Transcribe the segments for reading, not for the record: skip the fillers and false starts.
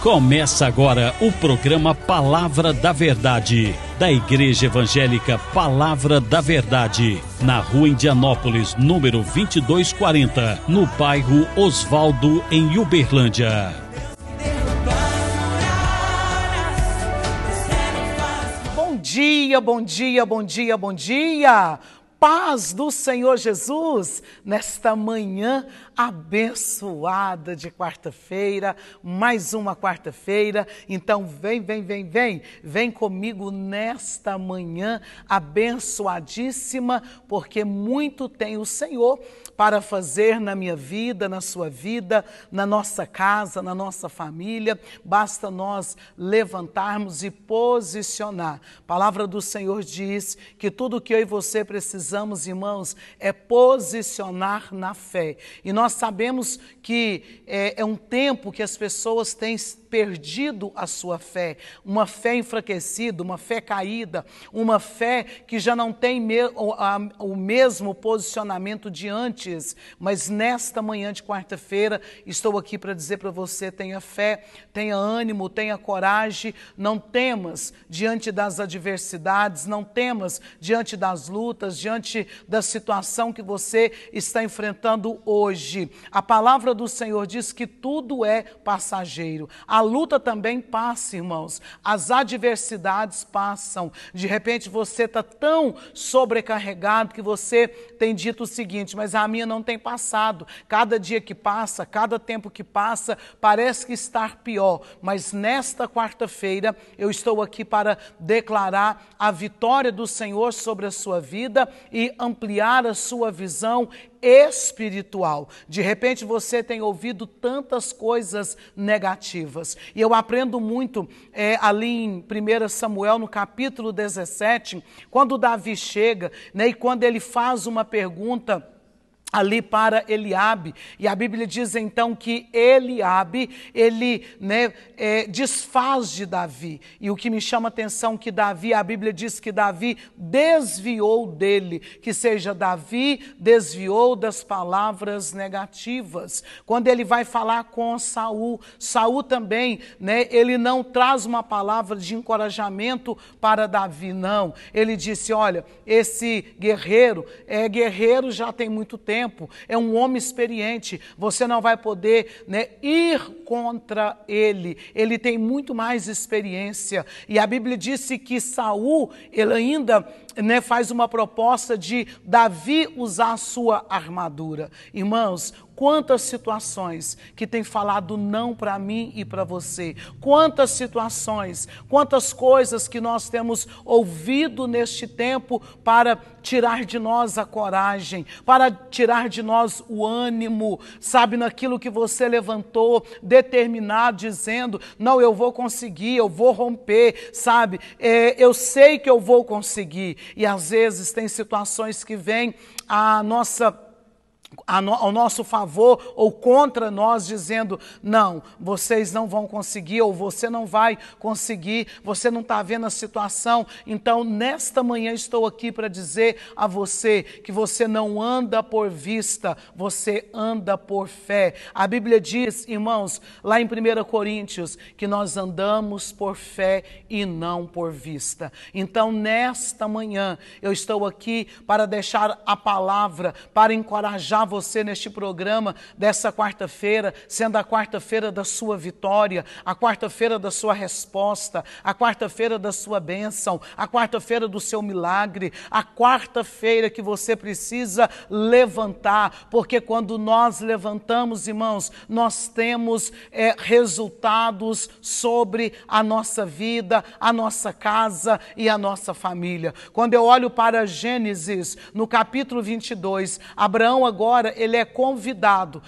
Começa agora o programa Palavra da Verdade, da Igreja Evangélica Palavra da Verdade, na Rua Indianópolis, número 2240, no bairro Osvaldo, em Uberlândia. Bom dia, bom dia, bom dia, bom dia! Paz do Senhor Jesus, nesta manhã abençoada de quarta-feira, mais uma quarta-feira. Então vem comigo nesta manhã abençoadíssima, porque muito tem o Senhor para fazer na minha vida, na sua vida, na nossa casa, na nossa família. Basta nós levantarmos e posicionar. A palavra do Senhor diz que tudo que eu e você precisamos, irmãos, é posicionar na fé. E nós sabemos que é um tempo que as pessoas têm perdido a sua fé, uma fé enfraquecida, uma fé caída, uma fé que já não tem o mesmo posicionamento de antes. Mas nesta manhã de quarta-feira, estou aqui para dizer para você: tenha fé, tenha ânimo, tenha coragem, não temas diante das adversidades, não temas diante das lutas, diante da situação que você está enfrentando hoje. A palavra do Senhor diz que tudo é passageiro. A luta também passa, irmãos. As adversidades passam. De repente você está tão sobrecarregado que você tem dito o seguinte: mas a minha não tem passado. Cada dia que passa, cada tempo que passa, parece que está pior. Mas nesta quarta-feira eu estou aqui para declarar a vitória do Senhor sobre a sua vida e ampliar a sua visão espiritual. De repente você tem ouvido tantas coisas negativas. E eu aprendo muito ali em 1 Samuel, no capítulo 17, quando Davi chega, né, e quando ele faz uma pergunta ali para Eliabe, e a Bíblia diz então que Eliabe, ele desfaz de Davi, e o que me chama a atenção que Davi, a Bíblia diz que Davi desviou dele, que seja Davi desviou das palavras negativas. Quando ele vai falar com Saul, Saul também, ele não traz uma palavra de encorajamento para Davi, não. Ele disse: olha, esse guerreiro já tem muito tempo, é um homem experiente, você não vai poder ir contra ele, ele tem muito mais experiência. E a Bíblia disse que Saul, ele ainda faz uma proposta de Davi usar a sua armadura. Irmãos, quantas situações que tem falado não para mim e para você, quantas situações, quantas coisas que nós temos ouvido neste tempo para tirar de nós a coragem, para tirar de nós o ânimo, sabe, naquilo que você levantou, determinado, dizendo: não, eu vou conseguir, eu vou romper, sabe, eu sei que eu vou conseguir. E às vezes tem situações que vêm ao nosso favor ou contra nós, dizendo: não, vocês não vão conseguir, ou você não vai conseguir, você não está vendo a situação. Então nesta manhã estou aqui para dizer a você que você não anda por vista, você anda por fé. A Bíblia diz, irmãos, lá em 1 Coríntios, que nós andamos por fé e não por vista. Então nesta manhã eu estou aqui para deixar a palavra, para encorajar você neste programa dessa quarta-feira, sendo a quarta-feira da sua vitória, a quarta-feira da sua resposta, a quarta-feira da sua bênção, a quarta-feira do seu milagre, a quarta-feira que você precisa levantar, porque quando nós levantamos, irmãos, nós temos resultados sobre a nossa vida, a nossa casa e a nossa família. Quando eu olho para Gênesis, no capítulo 22, Abraão agora ele é convidado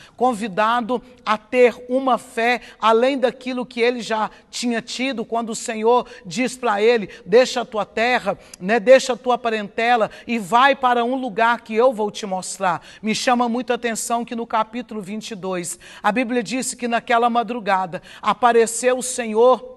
a ter uma fé além daquilo que ele já tinha tido, quando o Senhor diz para ele: deixa a tua terra, deixa a tua parentela e vai para um lugar que eu vou te mostrar. Me chama muito a atenção que no capítulo 22, a Bíblia disse que naquela madrugada apareceu o Senhor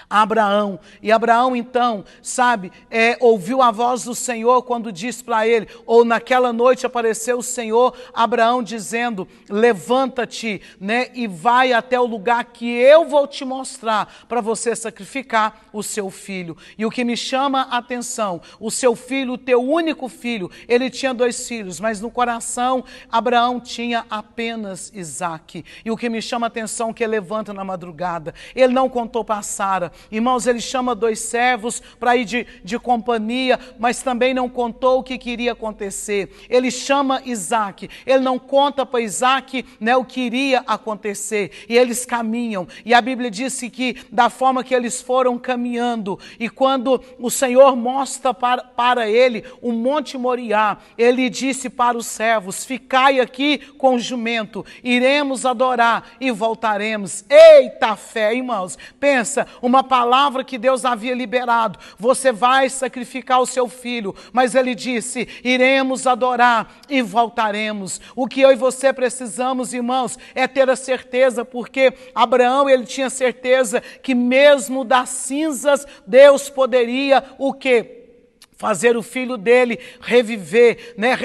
Abraão. E Abraão então, sabe, ouviu a voz do Senhor quando disse para ele, ou naquela noite apareceu o Senhor, Abraão dizendo, levanta-te, né, e vai até o lugar que eu vou te mostrar para você sacrificar o seu filho. E o que me chama a atenção, o seu filho, o teu único filho, ele tinha 2 filhos, mas no coração Abraão tinha apenas Isaque. E o que me chama a atenção é que ele levanta na madrugada, ele não contou para Sara. Irmãos, ele chama 2 servos para ir de companhia, mas também não contou o que iria acontecer. Ele chama Isaque, ele não conta para Isaque, né, o que iria acontecer. E eles caminham, e a Bíblia disse que da forma que eles foram caminhando, e quando o Senhor mostra para ele o Monte Moriá, ele disse para os servos, ficai aqui com o jumento, iremos adorar e voltaremos. Eita fé, irmãos, pensa, uma palavra que Deus havia liberado, você vai sacrificar o seu filho, mas ele disse, iremos adorar e voltaremos. O que eu e você precisamos, irmãos, é ter a certeza, porque Abraão, ele tinha certeza que mesmo das cinzas, Deus poderia o quê? Fazer o filho dele reviver, né,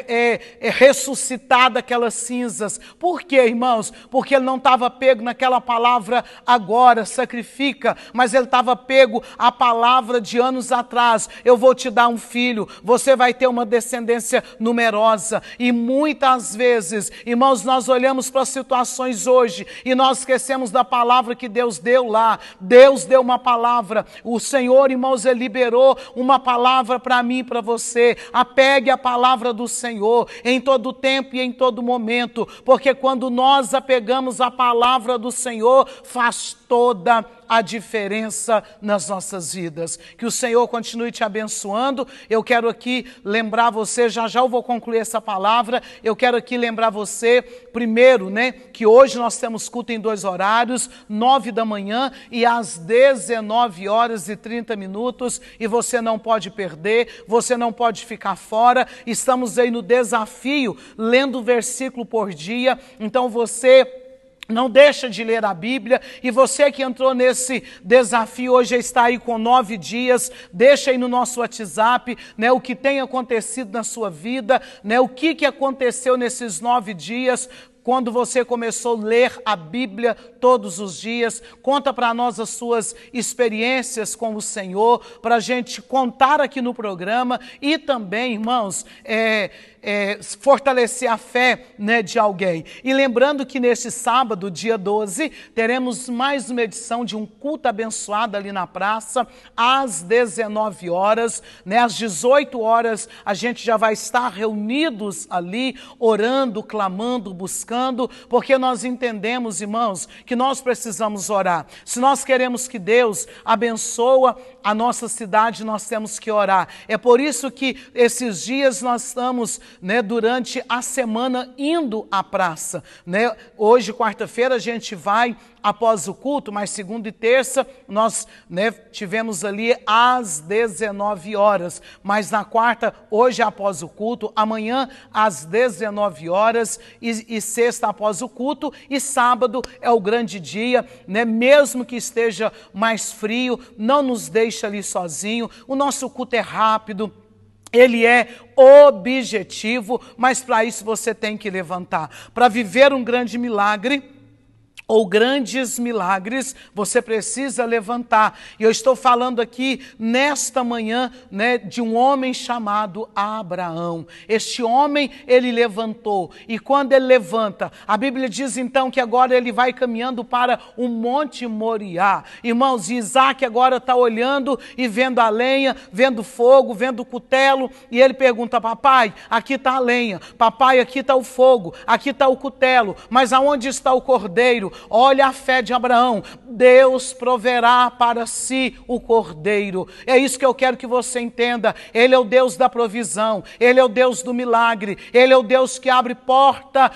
ressuscitar daquelas cinzas. Por quê, irmãos? Porque ele não estava pego naquela palavra agora, sacrifica, mas ele estava pego à palavra de anos atrás. Eu vou te dar um filho, você vai ter uma descendência numerosa. E muitas vezes, irmãos, nós olhamos para situações hoje e nós esquecemos da palavra que Deus deu lá. Deus deu uma palavra, o Senhor, irmãos, ele liberou uma palavra para mim e para você. Apegue a palavra do Senhor em todo tempo e em todo momento, porque quando nós apegamos a palavra do Senhor, faz toda a diferença nas nossas vidas. Que o Senhor continue te abençoando. Eu quero aqui lembrar você, já eu vou concluir essa palavra, eu quero aqui lembrar você, primeiro, né, que hoje nós temos culto em 2 horários, 9 da manhã e às 19h30, e você não pode perder, você não pode ficar fora. Estamos aí no desafio, lendo versículo por dia, então você não deixa de ler a Bíblia. E você que entrou nesse desafio hoje está aí com 9 dias, deixa aí no nosso WhatsApp, né, o que tem acontecido na sua vida, né, o que aconteceu nesses 9 dias, quando você começou a ler a Bíblia todos os dias. Conta para nós as suas experiências com o Senhor, para a gente contar aqui no programa e também, irmãos, fortalecer a fé, né, de alguém. E lembrando que neste sábado, dia 12, teremos mais uma edição de um culto abençoado ali na praça, às 19 horas, né, às 18 horas, a gente já vai estar reunidos ali, orando, clamando, buscando, porque nós entendemos, irmãos, que nós precisamos orar. Se nós queremos que Deus abençoe a nossa cidade, nós temos que orar. É por isso que esses dias nós estamos, né, durante a semana indo à praça, né? Hoje, quarta-feira, a gente vai após o culto, mas segunda e terça nós, né, tivemos ali às 19 horas, mas na quarta, hoje após o culto, amanhã às 19 horas e sexta após o culto, e sábado é o grande dia, né? Mesmo que esteja mais frio, não nos deixa ali sozinho. O nosso culto é rápido, ele é objetivo, mas para isso você tem que levantar. Para viver um grande milagre, ou grandes milagres, você precisa levantar. E eu estou falando aqui nesta manhã, né, de um homem chamado Abraão. Este homem, ele levantou, e quando ele levanta, a Bíblia diz então que agora ele vai caminhando para o Monte Moriá. Irmãos, Isaac agora está olhando e vendo a lenha, vendo fogo, vendo o cutelo, e ele pergunta: papai, aqui está a lenha, papai, aqui está o fogo, aqui está o cutelo, mas aonde está o cordeiro? Olha a fé de Abraão. Deus proverá para si o cordeiro. É isso que eu quero que você entenda. Ele é o Deus da provisão, ele é o Deus do milagre, ele é o Deus que abre porta.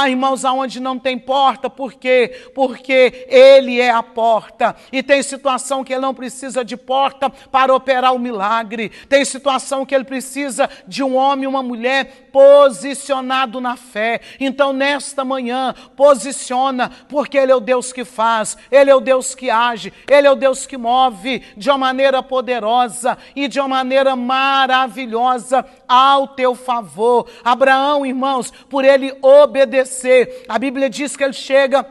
Irmãos, aonde não tem porta, por quê? Porque ele é a porta. E tem situação que ele não precisa de porta para operar o milagre. Tem situação que ele precisa de um homem, uma mulher posicionado na fé. Então nesta manhã, posiciona, porque Ele é o Deus que faz, Ele é o Deus que age, Ele é o Deus que move de uma maneira poderosa e de uma maneira maravilhosa ao teu favor. Abraão, irmãos, por ele obedecer, a Bíblia diz que ele chega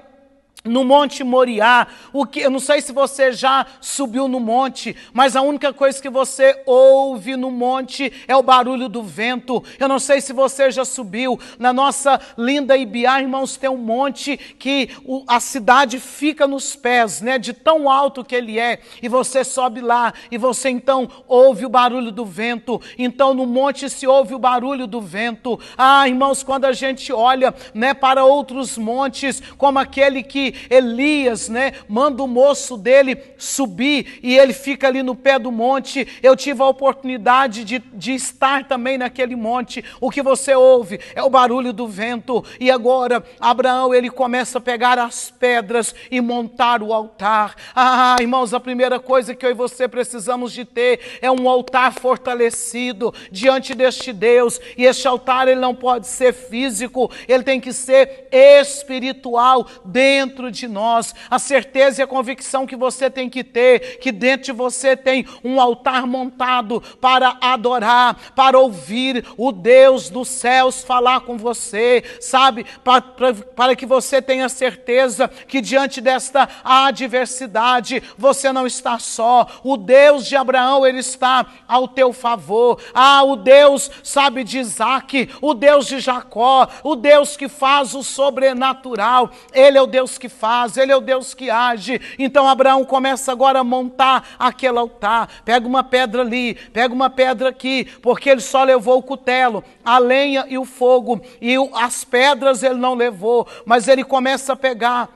no Monte Moriá. Eu não sei se você já subiu no monte, mas a única coisa que você ouve no monte é o barulho do vento. Eu não sei se você já subiu. Na nossa linda Ibiá, irmãos, tem um monte que a cidade fica nos pés, né, de tão alto que ele é, e você sobe lá, e você então ouve o barulho do vento. Então no monte se ouve o barulho do vento. Irmãos, quando a gente olha, né, para outros montes, como aquele que Elias, né, manda o moço dele subir e ele fica ali no pé do monte. Eu tive a oportunidade de estar também naquele monte. O que você ouve é o barulho do vento. E agora Abraão, ele começa a pegar as pedras e montar o altar. Irmãos, a primeira coisa que eu e você precisamos de ter é um altar fortalecido diante deste Deus. E este altar, ele não pode ser físico, ele tem que ser espiritual dentro de nós. A certeza e a convicção que você tem que ter, que dentro de você tem um altar montado para adorar, para ouvir o Deus dos céus falar com você, sabe? Para que você tenha certeza que diante desta adversidade você não está só. O Deus de Abraão, ele está ao teu favor. O Deus, sabe, de Isaac, o Deus de Jacó, o Deus que faz o sobrenatural, ele é o Deus que faz, ele é o Deus que age. Então Abraão começa agora a montar aquele altar. Pega uma pedra ali, pega uma pedra aqui, porque ele só levou o cutelo, a lenha e o fogo, e as pedras ele não levou, mas ele começa a pegar.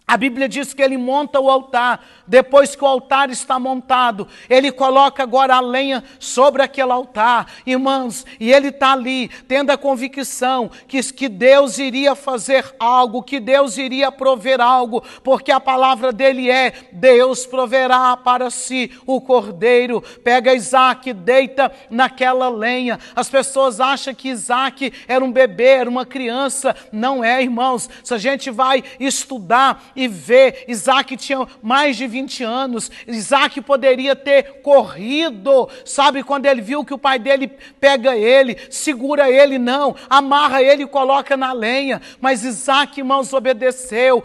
A Bíblia diz que ele monta o altar. Depois que o altar está montado, ele coloca agora a lenha sobre aquele altar, irmãos, e ele está ali, tendo a convicção que Deus iria fazer algo, que Deus iria prover algo, porque a palavra dele é: Deus proverá para si o cordeiro. Pega Isaac, deita naquela lenha. As pessoas acham que Isaac era um bebê, era uma criança. Não é, irmãos. Se a gente vai estudar e ver, Isaac tinha mais de 20 anos, Isaac poderia ter corrido, sabe, quando ele viu que o pai dele pega ele, segura ele, não, amarra ele e coloca na lenha, mas Isaac, irmãos, obedeceu.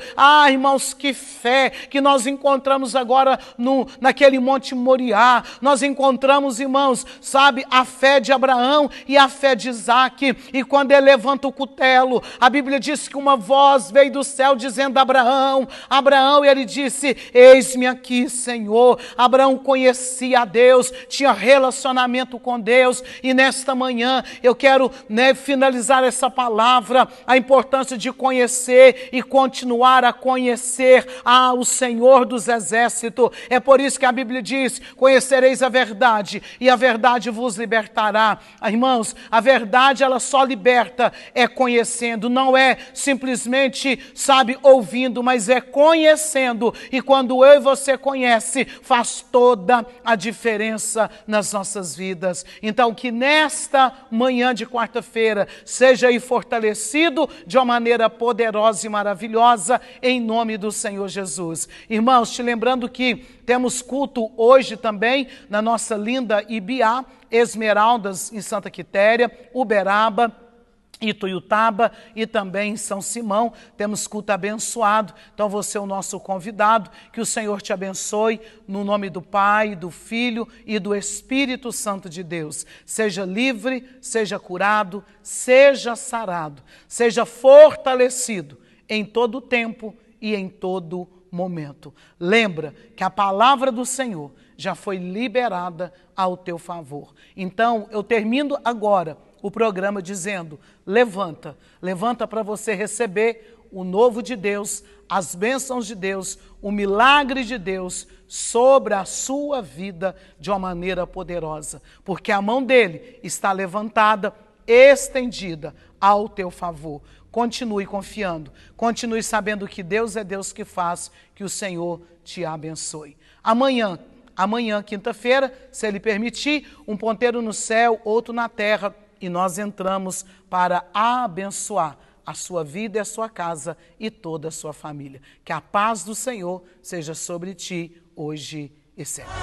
Irmãos, que fé que nós encontramos agora naquele Monte Moriá. Nós encontramos, irmãos, sabe, a fé de Abraão e a fé de Isaac. E quando ele levanta o cutelo, a Bíblia diz que uma voz veio do céu dizendo: Abraão, e ele disse: eis-me aqui, Senhor. Abraão conhecia a Deus, tinha relacionamento com Deus, e nesta manhã eu quero, finalizar essa palavra, a importância de conhecer e continuar a conhecer o Senhor dos Exércitos. É por isso que a Bíblia diz: conhecereis a verdade, e a verdade vos libertará. Irmãos, a verdade, ela só liberta conhecendo, não é simplesmente, sabe, ouvindo, mas é conhecendo. E quando eu e você conhece, faz toda a diferença nas nossas vidas. Então, que nesta manhã de quarta-feira seja aí fortalecido de uma maneira poderosa e maravilhosa, em nome do Senhor Jesus. Irmãos, te lembrando que temos culto hoje também na nossa linda Ibiá, Esmeraldas em Santa Quitéria, Uberaba, Ituiutaba e também em São Simão. Temos culto abençoado. Então você é o nosso convidado. Que o Senhor te abençoe no nome do Pai, do Filho e do Espírito Santo de Deus. Seja livre, seja curado, seja sarado, seja fortalecido em todo tempo e em todo momento. Lembra que a palavra do Senhor já foi liberada ao teu favor. Então eu termino agora o programa dizendo: levanta para você receber o novo de Deus, as bênçãos de Deus, o milagre de Deus sobre a sua vida de uma maneira poderosa, porque a mão dele está levantada, estendida ao teu favor. Continue confiando, continue sabendo que Deus é Deus que faz, que o Senhor te abençoe. Amanhã, quinta-feira, se Ele permitir, um ponteiro no céu, outro na terra, e nós entramos para abençoar a sua vida e a sua casa e toda a sua família. Que a paz do Senhor seja sobre ti hoje e sempre.